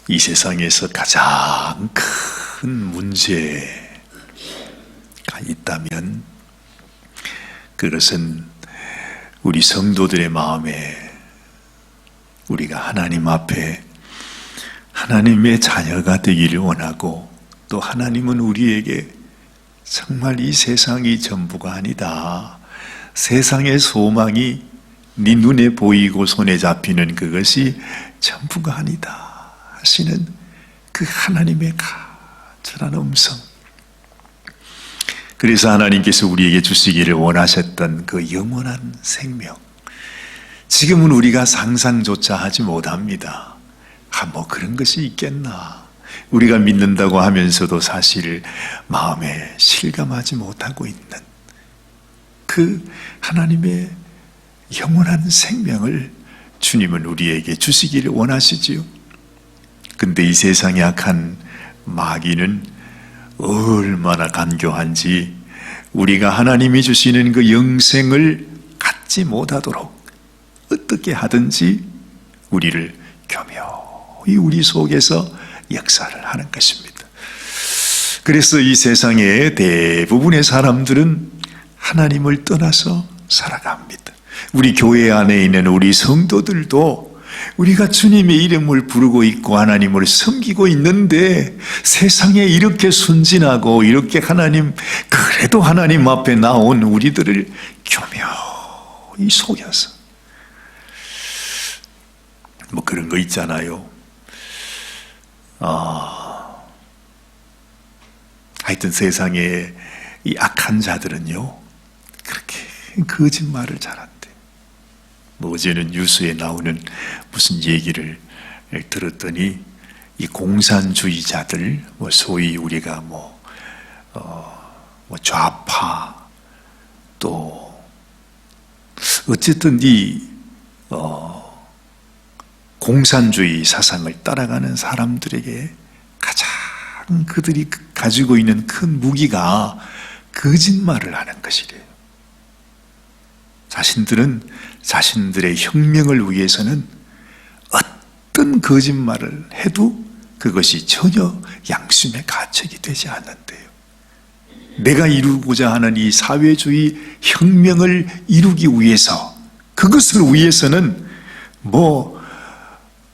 이 세상에서 가장 큰 문제가 있다면 그것은 우리 성도들의 마음에 우리가 하나님 앞에 하나님의 자녀가 되기를 원하고, 또 하나님은 우리에게 정말 이 세상이 전부가 아니다, 세상의 소망이 네 눈에 보이고 손에 잡히는 그것이 전부가 아니다 하시는 그 하나님의 간절한 음성, 그래서 하나님께서 우리에게 주시기를 원하셨던 그 영원한 생명, 지금은 우리가 상상조차 하지 못합니다. 뭐 그런 것이 있겠나, 우리가 믿는다고 하면서도 사실 마음에 실감하지 못하고 있는 그 하나님의 영원한 생명을 주님은 우리에게 주시기를 원하시지요. 근데 이 세상의 악한 마귀는 얼마나 간교한지 우리가 하나님이 주시는 그 영생을 갖지 못하도록 어떻게 하든지 우리를 교묘히 우리 속에서 역사를 하는 것입니다. 그래서 이 세상의 대부분의 사람들은 하나님을 떠나서 살아갑니다. 우리 교회 안에 있는 우리 성도들도 우리가 주님의 이름을 부르고 있고 하나님을 섬기고 있는데 세상에 이렇게 순진하고 이렇게 그래도 하나님 앞에 나온 우리들을 교묘히 속여서 뭐 그런 거 있잖아요. 하여튼 세상에 이 악한 자들은요 그렇게 거짓말을 잘한대. 뭐 어제는 뉴스에 나오는 무슨 얘기를 들었더니 이 공산주의자들, 뭐 소위 우리가 뭐 좌파, 또 어쨌든 이 공산주의 사상을 따라가는 사람들에게 가장 그들이 가지고 있는 큰 무기가 거짓말을 하는 것이래요. 자신들은 자신들의 혁명을 위해서는 어떤 거짓말을 해도 그것이 전혀 양심의 가책이 되지 않는데요. 내가 이루고자 하는 이 사회주의 혁명을 이루기 위해서, 그것을 위해서는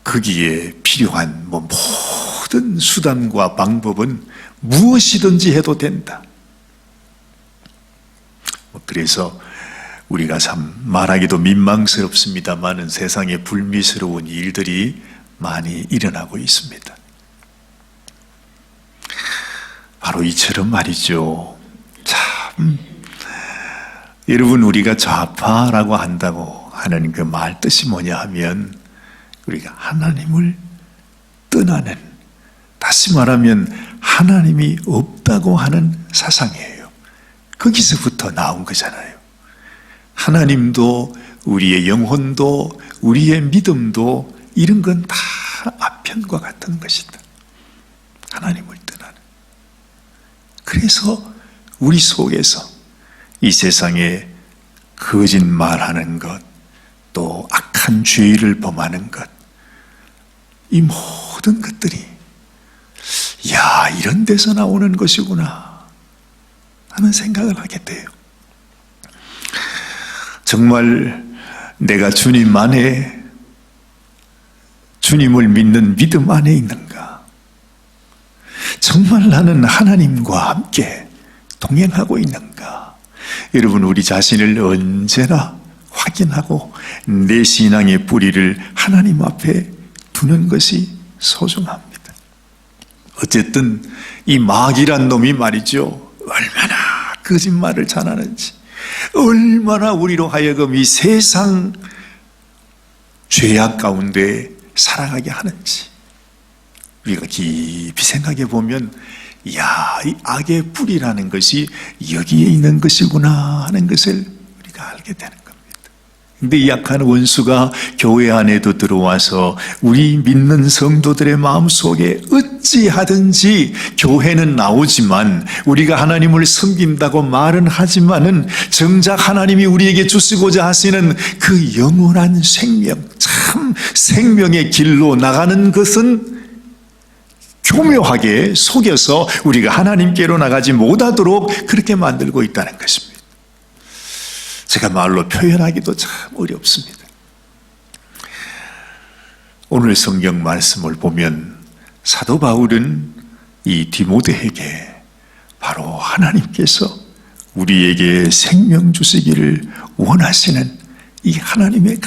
거기에 필요한 모든 수단과 방법은 무엇이든지 해도 된다. 그래서 우리가 참 말하기도 민망스럽습니다마는 세상에 불미스러운 일들이 많이 일어나고 있습니다. 바로 이처럼 말이죠. 참 여러분, 우리가 좌파라고 한다고 하는 그 말 뜻이 뭐냐 하면 우리가 하나님을 떠나는, 다시 말하면 하나님이 없다고 하는 사상이에요. 거기서부터 나온 거잖아요. 하나님도 우리의 영혼도 우리의 믿음도 이런 건 다 아편과 같은 것이다. 하나님을 떠나는. 그래서 우리 속에서 이 세상에 거짓말하는 것, 또 악한 죄를 범하는 것, 이 모든 것들이 이런 데서 나오는 것이구나 하는 생각을 하게 돼요. 정말 내가 주님 안에, 주님을 믿는 믿음 안에 있는가? 정말 나는 하나님과 함께 동행하고 있는가? 여러분, 우리 자신을 언제나 확인하고 내 신앙의 뿌리를 하나님 앞에 두는 것이 소중합니다. 어쨌든 이 마귀란 놈이 말이죠, 얼마나 거짓말을 잘하는지, 얼마나 우리로 하여금 이 세상 죄악 가운데 살아가게 하는지 우리가 깊이 생각해 보면 이 악의 뿌리라는 것이 여기에 있는 것이구나 하는 것을 우리가 알게 되는 겁니다. 근데 이 악한 원수가 교회 안에도 들어와서 우리 믿는 성도들의 마음속에 어찌하든지, 교회는 나오지만 우리가 하나님을 섬긴다고 말은 하지만은 정작 하나님이 우리에게 주시고자 하시는 그 영원한 생명, 참 생명의 길로 나가는 것은 교묘하게 속여서 우리가 하나님께로 나가지 못하도록 그렇게 만들고 있다는 것입니다. 제가 말로 표현하기도 참 어렵습니다. 오늘 성경 말씀을 보면 사도 바울은 이 디모데에게 바로 하나님께서 우리에게 생명 주시기를 원하시는 이 하나님의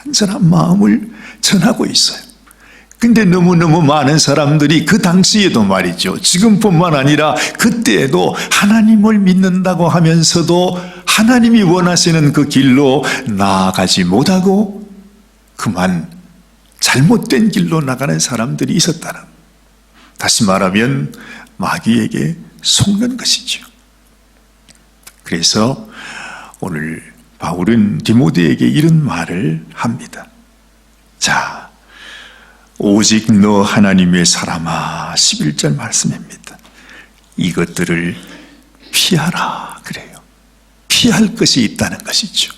간절한 마음을 전하고 있어요. 근데 너무너무 많은 사람들이 그 당시에도 말이죠, 지금뿐만 아니라 그때에도 하나님을 믿는다고 하면서도 하나님이 원하시는 그 길로 나아가지 못하고 그만 잘못된 길로 나가는 사람들이 있었다는, 다시 말하면 마귀에게 속는 것이죠. 그래서 오늘 바울은 디모데에게 이런 말을 합니다. 자, 오직 너 하나님의 사람아, 11절 말씀입니다. 이것들을 피하라 그래요. 피할 것이 있다는 것이죠.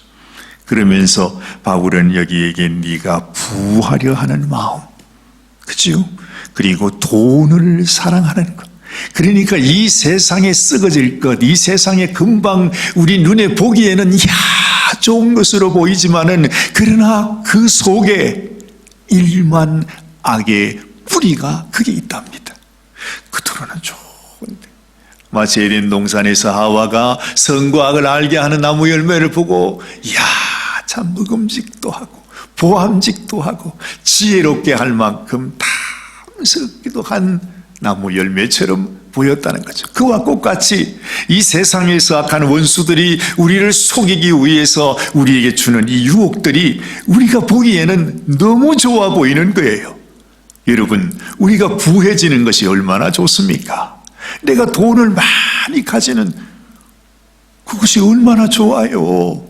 그러면서 바울은 여기에게 네가 부하려 하는 마음, 그죠? 그리고 돈을 사랑하는 것, 그러니까 이 세상에 썩어질 것, 이 세상에 금방 우리 눈에 보기에는 좋은 것으로 보이지만은 그러나 그 속에 일만 악의 뿌리가 그게 있답니다. 그들은 좋은데 마치 에덴 동산에서 하와가 선과 악을 알게 하는 나무 열매를 보고 참 먹음직도 하고 보암직도 하고 지혜롭게 할 만큼 탐스럽기도 한 나무 열매처럼 보였다는 거죠. 그와 똑같이 이 세상에서 악한 원수들이 우리를 속이기 위해서 우리에게 주는 이 유혹들이 우리가 보기에는 너무 좋아 보이는 거예요. 여러분, 우리가 부해지는 것이 얼마나 좋습니까? 내가 돈을 많이 가지는 그것이 얼마나 좋아요.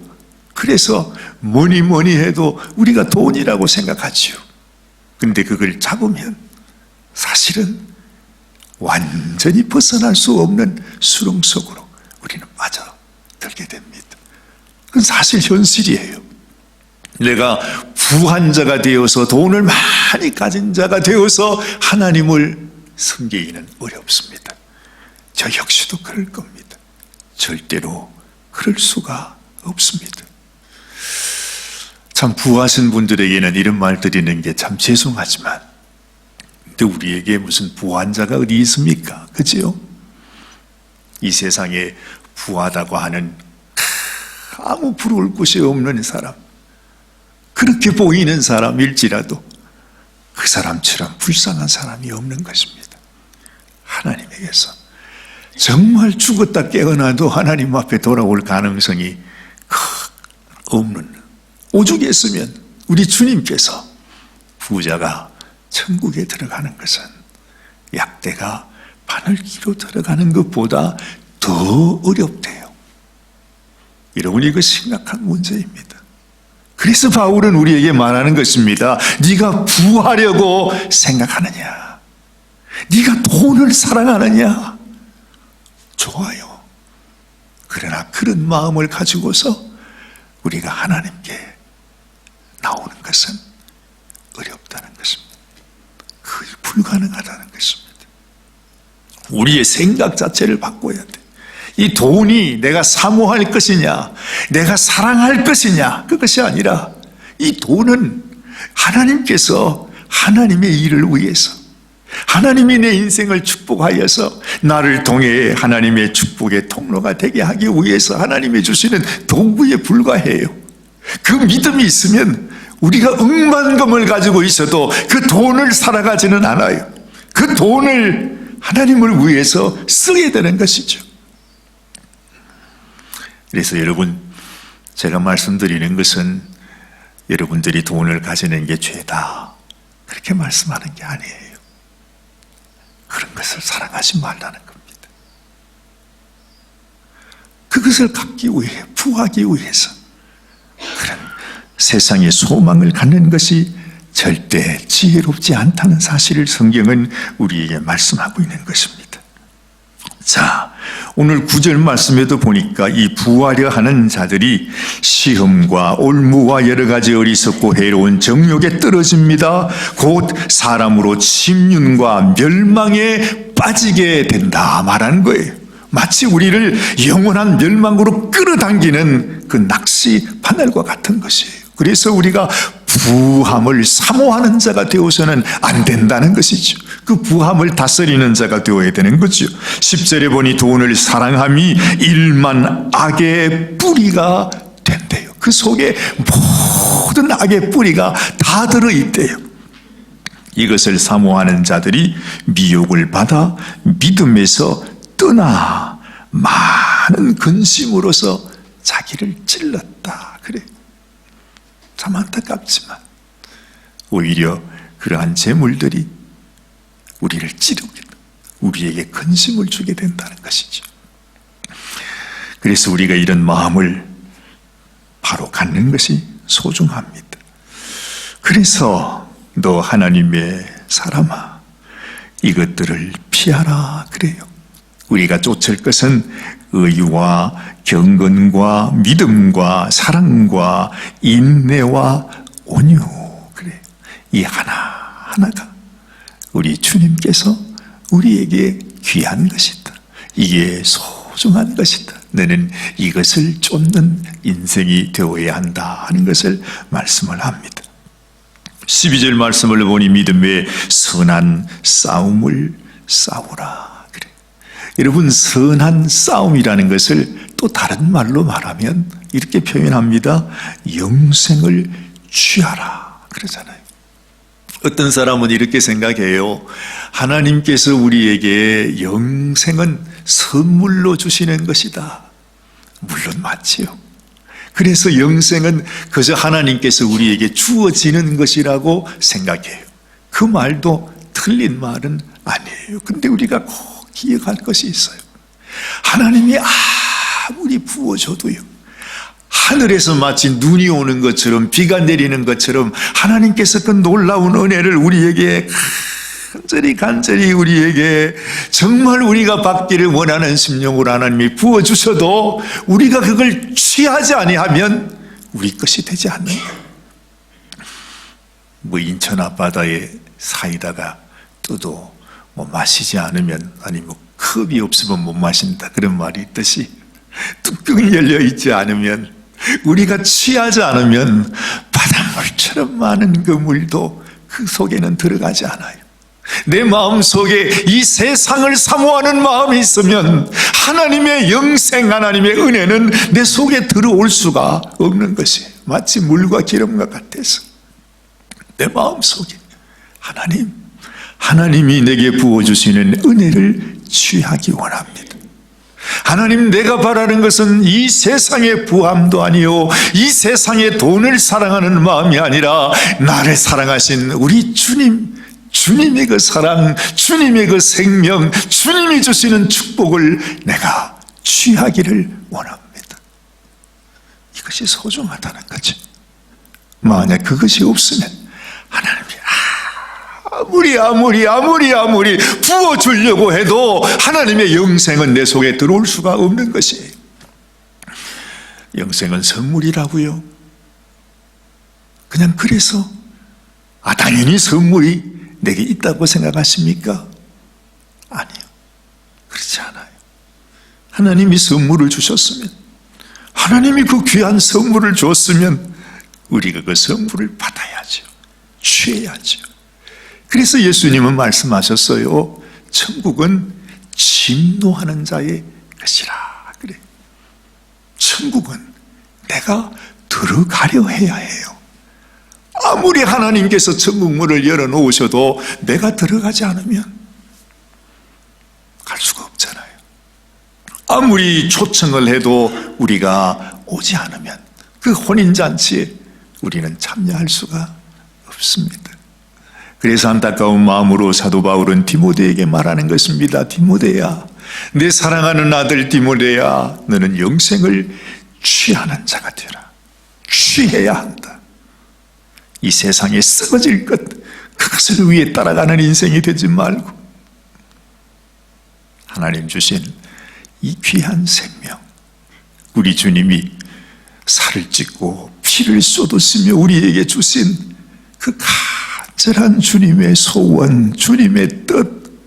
그래서 뭐니 해도 우리가 돈이라고 생각하지요. 근데 그걸 잡으면 사실은 완전히 벗어날 수 없는 수렁 속으로 우리는 빠져들게 됩니다. 그건 사실 현실이에요. 내가 부한 자가 되어서 돈을 많이 가진 자가 되어서 하나님을 섬기기는 어렵습니다. 저 역시도 그럴 겁니다. 절대로 그럴 수가 없습니다. 참 부하신 분들에게는 이런 말 드리는 게 참 죄송하지만, 근데 우리에게 무슨 부한 자가 어디 있습니까? 그죠? 이 세상에 부하다고 하는 아무 부러울 곳이 없는 사람, 그렇게 보이는 사람일지라도 그 사람처럼 불쌍한 사람이 없는 것입니다. 하나님에게서 정말 죽었다 깨어나도 하나님 앞에 돌아올 가능성이 없는, 오죽했으면 우리 주님께서 부자가 천국에 들어가는 것은 약대가 바늘기로 들어가는 것보다 더 어렵대요. 여러분, 이거 심각한 문제입니다. 그래서 바울은 우리에게 말하는 것입니다. 네가 부하려고 생각하느냐? 네가 돈을 사랑하느냐? 좋아요. 그러나 그런 마음을 가지고서 우리가 하나님께 나오는 것은 어렵다는 것입니다. 거의 불가능하다는 것입니다. 우리의 생각 자체를 바꿔야 돼. 이 돈이 내가 사모할 것이냐, 내가 사랑할 것이냐, 그것이 아니라 이 돈은 하나님께서 하나님의 일을 위해서, 하나님이 내 인생을 축복하여서 나를 통해 하나님의 축복의 통로가 되게 하기 위해서 하나님이 주시는 도구에 불과해요. 그 믿음이 있으면 우리가 억만금을 가지고 있어도 그 돈을 살아가지는 않아요. 그 돈을 하나님을 위해서 쓰게 되는 것이죠. 그래서 여러분, 제가 말씀드리는 것은 여러분들이 돈을 가지는 게 죄다, 그렇게 말씀하는 게 아니에요. 그런 것을 사랑하지 말라는 겁니다. 그것을 갖기 위해, 부하기 위해서 그런 세상의 소망을 갖는 것이 절대 지혜롭지 않다는 사실을 성경은 우리에게 말씀하고 있는 것입니다. 자, 오늘 9절 말씀에도 보니까 이 부하려 하는 자들이 시험과 올무와 여러 가지 어리석고 해로운 정욕에 떨어집니다. 곧 사람으로 침륜과 멸망에 빠지게 된다 말하는 거예요. 마치 우리를 영원한 멸망으로 끌어당기는 그 낚시 바늘과 같은 것이에요. 그래서 우리가 부함을 사모하는 자가 되어서는 안 된다는 것이죠. 그 부함을 다스리는 자가 되어야 되는 거죠. 10절에 보니 돈을 사랑함이 일만 악의 뿌리가 된대요. 그 속에 모든 악의 뿌리가 다 들어있대요. 이것을 사모하는 자들이 미혹을 받아 믿음에서 떠나 많은 근심으로서 자기를 찔렀다. 그래. 참 안타깝지만 오히려 그러한 재물들이 우리를 찌르게, 우리에게 근심을 주게 된다는 것이죠. 그래서 우리가 이런 마음을 바로 갖는 것이 소중합니다. 그래서 너 하나님의 사람아, 이것들을 피하라 그래요. 우리가 쫓을 것은 의와 경건과 믿음과 사랑과 인내와 온유, 그래. 이 하나하나가 우리 주님께서 우리에게 귀한 것이다. 이게 소중한 것이다. 너는 이것을 쫓는 인생이 되어야 한다 하는 것을 말씀을 합니다. 12절 말씀을 보니 믿음의 선한 싸움을 싸우라 그래. 여러분, 선한 싸움이라는 것을 또 다른 말로 말하면 이렇게 표현합니다. 영생을 취하라 그러잖아요. 어떤 사람은 이렇게 생각해요. 하나님께서 우리에게 영생은 선물로 주시는 것이다. 물론 맞지요. 그래서 영생은 그저 하나님께서 우리에게 주어지는 것이라고 생각해요. 그 말도 틀린 말은 아니에요. 근데 우리가 꼭 기억할 것이 있어요. 하나님이 아무리 부어줘도요, 하늘에서 마치 눈이 오는 것처럼 비가 내리는 것처럼 하나님께서 그 놀라운 은혜를 우리에게 간절히 우리에게 정말 우리가 받기를 원하는 심령으로 하나님이 부어주셔도 우리가 그걸 취하지 아니하면 우리 것이 되지 않는 거예요. 인천 앞바다에 사이다가 떠도 마시지 않으면, 아니 컵이 없으면 못 마신다, 그런 말이 있듯이 뚜껑이 열려 있지 않으면, 우리가 취하지 않으면 바닷물처럼 많은 그 물도 그 속에는 들어가지 않아요. 내 마음속에 이 세상을 사모하는 마음이 있으면 하나님의 영생, 하나님의 은혜는 내 속에 들어올 수가 없는 것이에요. 마치 물과 기름과 같아서 내 마음속에 하나님이 내게 부어주시는 은혜를 취하기 원합니다. 하나님, 내가 바라는 것은 이 세상의 부함도 아니요, 이 세상의 돈을 사랑하는 마음이 아니라 나를 사랑하신 우리 주님의 그 사랑, 주님의 그 생명, 주님이 주시는 축복을 내가 취하기를 원합니다. 이것이 소중하다는 거지. 만약 그것이 없으면 하나님이 아무리 부어주려고 해도 하나님의 영생은 내 속에 들어올 수가 없는 것이에요. 영생은 선물이라고요. 그냥 그래서 당연히 선물이 내게 있다고 생각하십니까? 아니요. 그렇지 않아요. 하나님이 선물을 주셨으면, 하나님이 그 귀한 선물을 줬으면 우리가 그 선물을 받아야죠. 취해야죠. 그래서 예수님은 말씀하셨어요. 천국은 진노하는 자의 것이라 그래. 천국은 내가 들어가려 해야 해요. 아무리 하나님께서 천국 문을 열어놓으셔도 내가 들어가지 않으면 갈 수가 없잖아요. 아무리 초청을 해도 우리가 오지 않으면 그 혼인잔치에 우리는 참여할 수가 없습니다. 그래서 안타까운 마음으로 사도 바울은 디모데에게 말하는 것입니다. 디모데야, 내 사랑하는 아들 디모데야, 너는 영생을 취하는 자가 되라. 취해야 한다. 이 세상에 썩어질 것, 그것을 위해 따라가는 인생이 되지 말고 하나님 주신 이 귀한 생명, 우리 주님이 살을 찢고 피를 쏟으시며 우리에게 주신 그 간절한 주님의 소원, 주님의 뜻,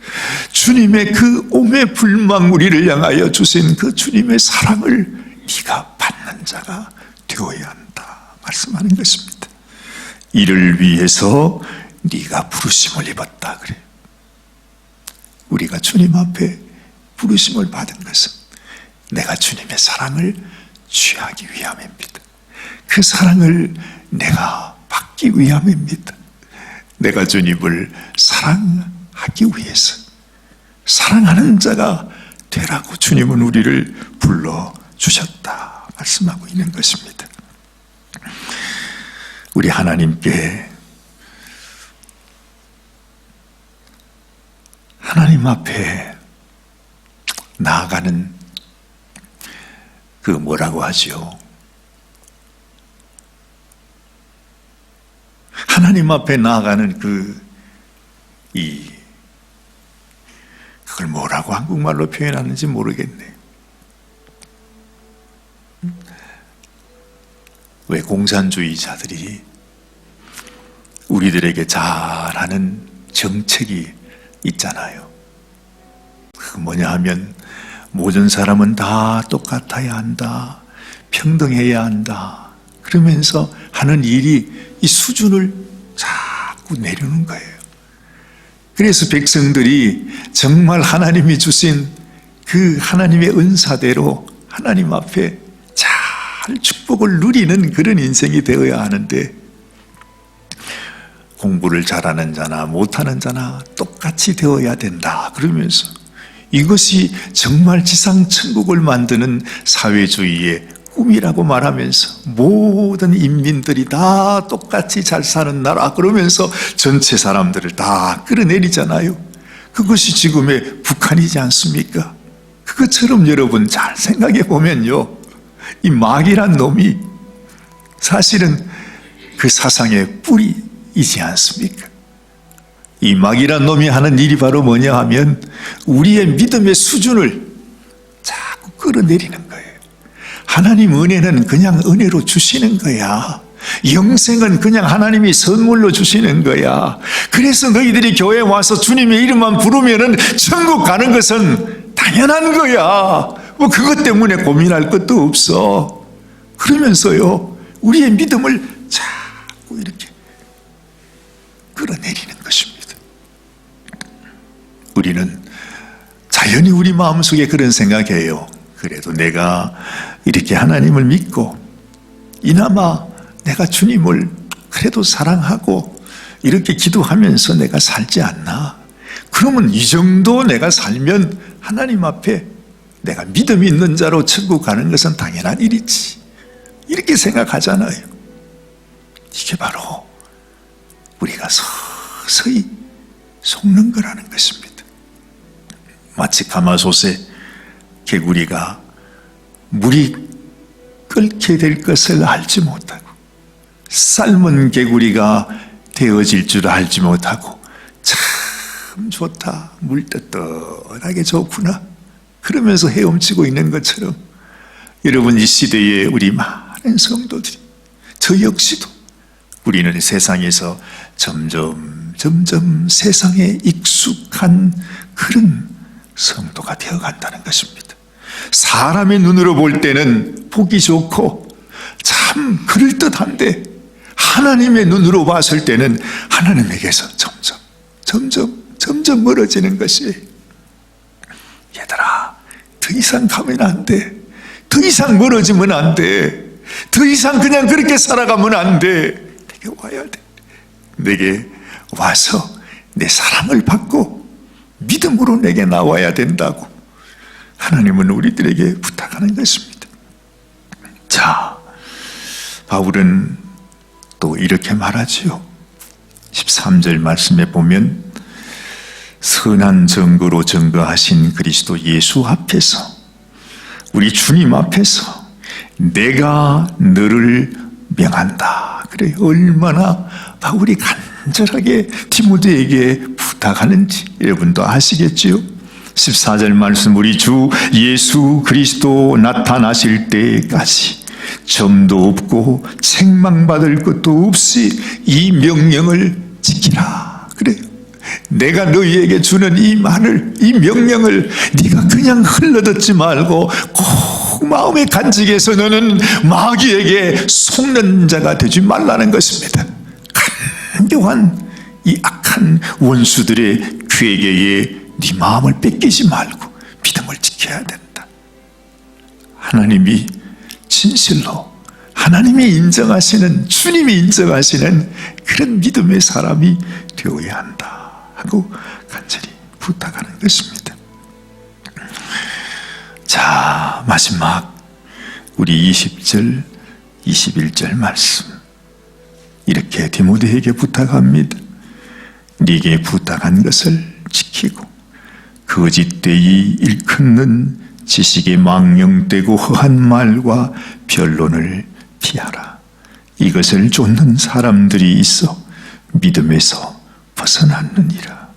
주님의 그 오매 불망 우리를 향하여 주신 그 주님의 사랑을 네가 받는 자가 되어야 한다 말씀하는 것입니다. 이를 위해서 네가 부르심을 입었다 그래요. 우리가 주님 앞에 부르심을 받은 것은 내가 주님의 사랑을 취하기 위함입니다. 그 사랑을 내가 받기 위함입니다. 내가 주님을 사랑하기 위해서 사랑하는 자가 되라고 주님은 우리를 불러주셨다 말씀하고 있는 것입니다. 우리 하나님께, 하나님 앞에 나아가는 그 뭐라고 하죠? 하나님 앞에 나아가는 그걸 뭐라고 한국말로 표현하는지 모르겠네. 왜 공산주의자들이 우리들에게 잘하는 정책이 있잖아요. 그 뭐냐 하면 모든 사람은 다 똑같아야 한다, 평등해야 한다, 그러면서 하는 일이 이 수준을 자꾸 내려는 거예요. 그래서 백성들이 정말 하나님이 주신 그 하나님의 은사대로 하나님 앞에 잘 축복을 누리는 그런 인생이 되어야 하는데, 공부를 잘하는 자나 못하는 자나 똑같이 되어야 된다 그러면서 이것이 정말 지상천국을 만드는 사회주의의 꿈이라고 말하면서 모든 인민들이 다 똑같이 잘 사는 나라 그러면서 전체 사람들을 다 끌어내리잖아요. 그것이 지금의 북한이지 않습니까? 그것처럼 여러분 잘 생각해 보면요, 이 마귀란 놈이 사실은 그 사상의 뿌리이지 않습니까? 이 마귀란 놈이 하는 일이 바로 뭐냐 하면 우리의 믿음의 수준을 자꾸 끌어내리는 거예요. 하나님 은혜는 그냥 은혜로 주시는 거야. 영생은 그냥 하나님이 선물로 주시는 거야. 그래서 너희들이 교회에 와서 주님의 이름만 부르면은 천국 가는 것은 당연한 거야. 뭐 그것 때문에 고민할 것도 없어. 그러면서요, 우리의 믿음을 자꾸 이렇게 끌어내리는 것입니다. 우리는 자연히 우리 마음속에 그런 생각이에요. 그래도 내가 이렇게 하나님을 믿고 이나마 내가 주님을 그래도 사랑하고 이렇게 기도하면서 내가 살지 않나? 그러면 이 정도 내가 살면 하나님 앞에 내가 믿음 있는 자로 천국 가는 것은 당연한 일이지, 이렇게 생각하잖아요. 이게 바로 우리가 서서히 속는 거라는 것입니다. 마치 가마솥에 개구리가 물이 끓게 될 것을 알지 못하고 삶은 개구리가 되어질 줄 알지 못하고 참 좋다, 물 뜨뜻하게 좋구나 그러면서 헤엄치고 있는 것처럼, 여러분 이 시대에 우리 많은 성도들이, 저 역시도 우리는 세상에서 점점 세상에 익숙한 그런 성도가 되어간다는 것입니다. 사람의 눈으로 볼 때는 보기 좋고 참 그럴듯한데 하나님의 눈으로 봤을 때는 하나님에게서 점점 멀어지는 것이, 얘들아 더 이상 가면 안 돼, 더 이상 멀어지면 안 돼, 더 이상 그냥 그렇게 살아가면 안 돼, 내게 와야 돼. 내게 와서 내 사랑을 받고 믿음으로 내게 나와야 된다고 하나님은 우리들에게 부탁하는 것입니다. 자, 바울은 또 이렇게 말하지요. 13절 말씀에 보면 선한 증거로 증거하신 그리스도 예수 앞에서, 우리 주님 앞에서 내가 너를 명한다. 그래, 얼마나 바울이 간절하게 디모데에게 부탁하는지 여러분도 아시겠지요? 14절 말씀, 우리 주 예수 그리스도 나타나실 때까지 점도 없고 책망받을 것도 없이 이 명령을 지키라. 그래요. 내가 너희에게 주는 이 말을, 이 명령을 네가 그냥 흘러듣지 말고 꼭 마음에 간직해서 너는 마귀에게 속는 자가 되지 말라는 것입니다. 간교한 이 악한 원수들의 괴계에 네 마음을 뺏기지 말고 믿음을 지켜야 된다. 하나님이 진실로, 하나님이 인정하시는, 주님이 인정하시는 그런 믿음의 사람이 되어야 한다 하고 간절히 부탁하는 것입니다. 자, 마지막 우리 20절, 21절 말씀, 이렇게 디모데에게 부탁합니다. 네게 부탁한 것을 지키고 거짓되이 일컫는 지식에 망령되고 허한 말과 변론을 피하라. 이것을 쫓는 사람들이 있어 믿음에서 벗어났느니라.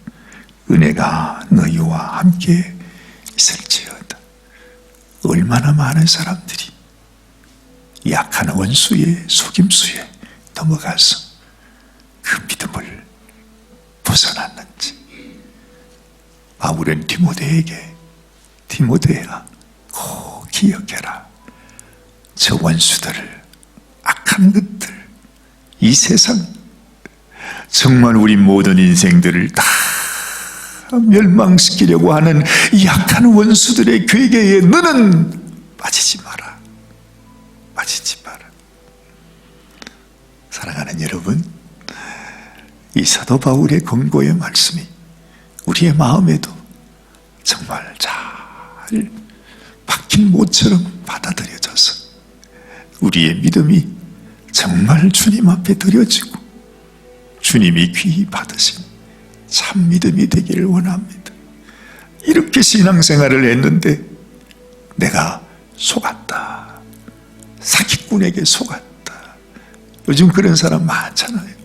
은혜가 너희와 함께 있을지어다. 얼마나 많은 사람들이 약한 원수의 속임수에 넘어가서 그 믿음을 벗어났는지. 바울은 디모데에게, 디모데야, 꼭 기억해라. 저 원수들을, 악한 것들, 이 세상, 정말 우리 모든 인생들을 다 멸망시키려고 하는 이 악한 원수들의 괴계에 너는 빠지지 마라. 빠지지 마라. 사랑하는 여러분, 이 사도 바울의 권고의 말씀이 우리의 마음에도 정말 잘 박힌 못처럼 받아들여져서 우리의 믿음이 정말 주님 앞에 드려지고 주님이 귀히 받으신 참 믿음이 되기를 원합니다. 이렇게 신앙생활을 했는데 내가 속았다, 사기꾼에게 속았다. 요즘 그런 사람 많잖아요.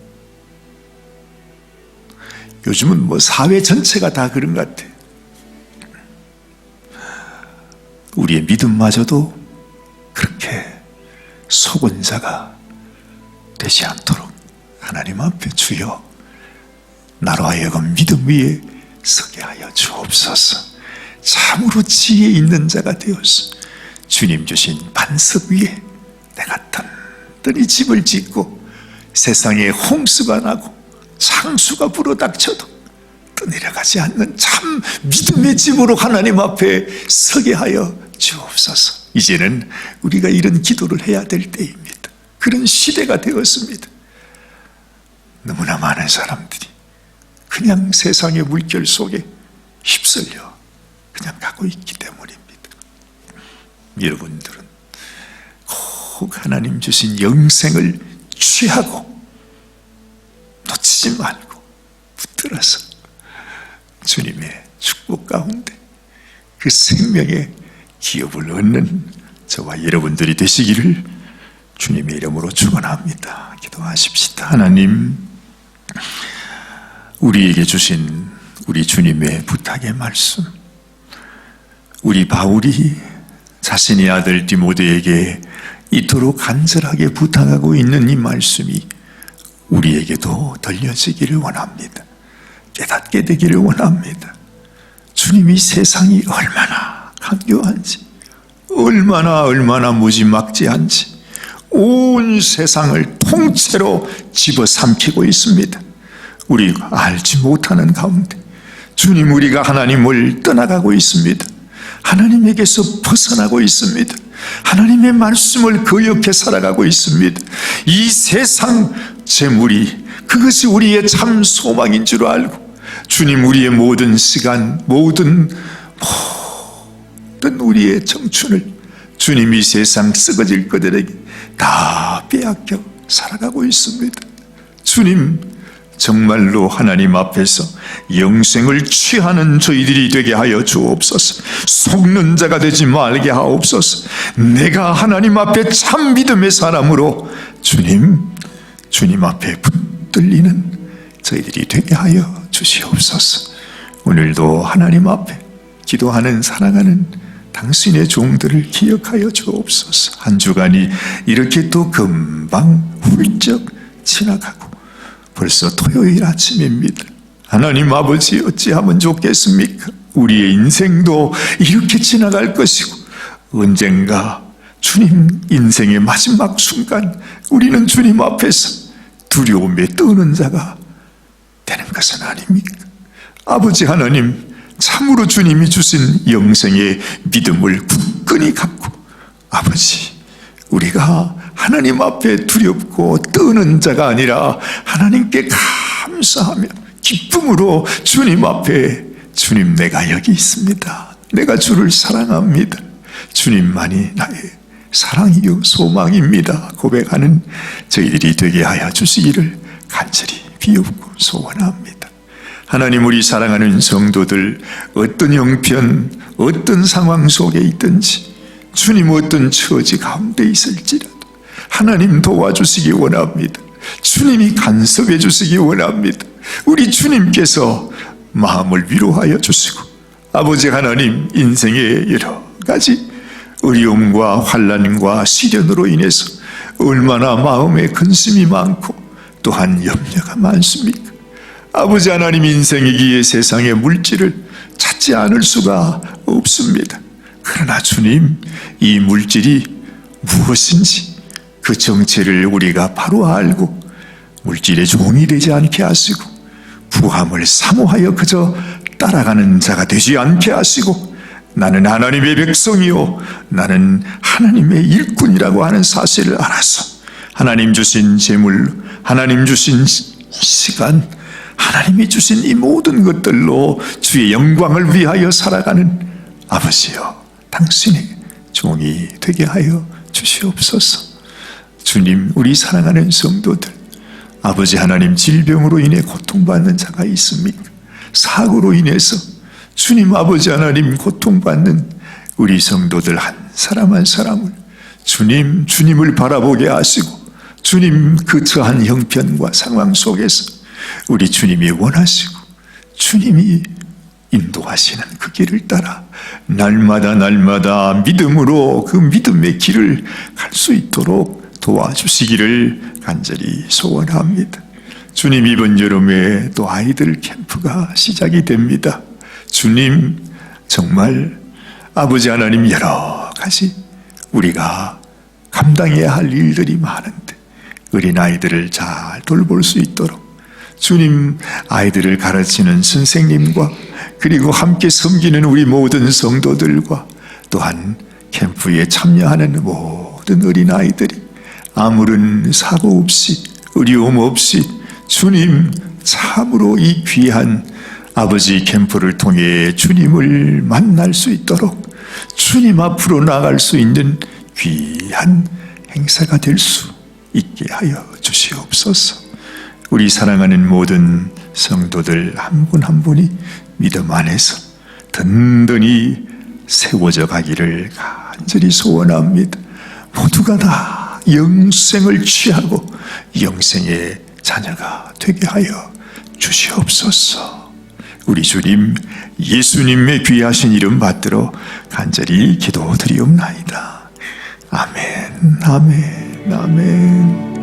요즘은 뭐 사회 전체가 다 그런 것 같아요. 우리의 믿음마저도 그렇게 속은 자가 되지 않도록 하나님 앞에 주여 나로 하여금 믿음 위에 서게 하여 주옵소서. 참으로 지혜 있는 자가 되어서 주님 주신 반석 위에 내가 든든히 집을 짓고 세상에 홍수가 나고 창수가 불어닥쳐도 떠내려가지 않는 참 믿음의 집으로 하나님 앞에 서게 하여 주옵소서. 이제는 우리가 이런 기도를 해야 될 때입니다. 그런 시대가 되었습니다. 너무나 많은 사람들이 그냥 세상의 물결 속에 휩쓸려 그냥 가고 있기 때문입니다. 여러분들은 꼭 하나님 주신 영생을 취하고 놓치지 말고 붙들어서 주님의 축복 가운데 그 생명의 기업을 얻는 저와 여러분들이 되시기를 주님의 이름으로 축원합니다. 기도하십시다. 하나님, 우리에게 주신 우리 주님의 부탁의 말씀, 우리 바울이 자신의 아들 디모데에게 이토록 간절하게 부탁하고 있는 이 말씀이 우리에게도 들려지기를 원합니다. 깨닫게 되기를 원합니다. 주님이 세상이 얼마나 간교한지, 얼마나 무지막지한지 온 세상을 통째로 집어삼키고 있습니다. 우리가 알지 못하는 가운데 주님, 우리가 하나님을 떠나가고 있습니다. 하나님에게서 벗어나고 있습니다. 하나님의 말씀을 거역해 살아가고 있습니다. 이 세상 재물이 그것이 우리의 참 소망인 줄 알고 주님, 우리의 모든 시간, 모든 우리의 청춘을 주님 이 세상 썩어질 것들에게 다 빼앗겨 살아가고 있습니다. 주님, 정말로 하나님 앞에서 영생을 취하는 저희들이 되게 하여 주옵소서. 속는 자가 되지 말게 하옵소서. 내가 하나님 앞에 참 믿음의 사람으로 주님 앞에 붙들리는 저희들이 되게 하여 주시옵소서. 오늘도 하나님 앞에 기도하는 사랑하는 당신의 종들을 기억하여 주옵소서. 한 주간이 이렇게 또 금방 훌쩍 지나가고 벌써 토요일 아침입니다. 하나님 아버지, 어찌하면 좋겠습니까? 우리의 인생도 이렇게 지나갈 것이고 언젠가 주님 인생의 마지막 순간 우리는 주님 앞에서 두려움에 떠는 자가 되는 것은 아닙니까? 아버지 하나님, 참으로 주님이 주신 영생의 믿음을 굳건히 갖고 아버지, 우리가 하나님 앞에 두렵고 떠는 자가 아니라 하나님께 감사하며 기쁨으로 주님 앞에, 주님 내가 여기 있습니다, 내가 주를 사랑합니다, 주님만이 나의 사랑이요 소망입니다 고백하는 저희들이 되게 하여 주시기를 간절히 비옵고 소원합니다. 하나님, 우리 사랑하는 성도들 어떤 형편, 어떤 상황 속에 있든지 주님 어떤 처지 가운데 있을지라도 하나님 도와주시기 원합니다. 주님이 간섭해 주시기 원합니다. 우리 주님께서 마음을 위로하여 주시고 아버지 하나님, 인생의 여러 가지 어려움과 환난과 시련으로 인해서 얼마나 마음에 근심이 많고 또한 염려가 많습니까? 아버지 하나님, 인생이기에 세상의 물질을 찾지 않을 수가 없습니다. 그러나 주님, 이 물질이 무엇인지 그 정체를 우리가 바로 알고 물질의 종이 되지 않게 하시고 부함을 사모하여 그저 따라가는 자가 되지 않게 하시고 나는 하나님의 백성이요 나는 하나님의 일꾼이라고 하는 사실을 알아서 하나님 주신 재물, 하나님 주신 시간, 하나님이 주신 이 모든 것들로 주의 영광을 위하여 살아가는 아버지여, 당신의 종이 되게 하여 주시옵소서. 주님, 우리 사랑하는 성도들, 아버지 하나님, 질병으로 인해 고통받는 자가 있습니까? 사고로 인해서 주님 아버지 하나님 고통받는 우리 성도들 한 사람 한 사람을 주님을 바라보게 하시고 주님 그 처한 형편과 상황 속에서 우리 주님이 원하시고 주님이 인도하시는 그 길을 따라 날마다 믿음으로 그 믿음의 길을 갈 수 있도록 도와주시기를 간절히 소원합니다. 주님, 이번 여름에 또 아이들 캠프가 시작이 됩니다. 주님, 정말 아버지 하나님, 여러 가지 우리가 감당해야 할 일들이 많은데 어린아이들을 잘 돌볼 수 있도록 주님, 아이들을 가르치는 선생님과 그리고 함께 섬기는 우리 모든 성도들과 또한 캠프에 참여하는 모든 어린아이들이 아무런 사고 없이 어려움 없이 주님, 참으로 이 귀한 아버지 캠프를 통해 주님을 만날 수 있도록 주님 앞으로 나아갈 수 있는 귀한 행사가 될 수 있게 하여 주시옵소서. 우리 사랑하는 모든 성도들 한 분 한 분이 믿음 안에서 든든히 세워져 가기를 간절히 소원합니다. 모두가 다 영생을 취하고 영생의 자녀가 되게 하여 주시옵소서. 우리 주님 예수님의 귀하신 이름 받들어 간절히 기도드리옵나이다. 아멘, 아멘, 아멘.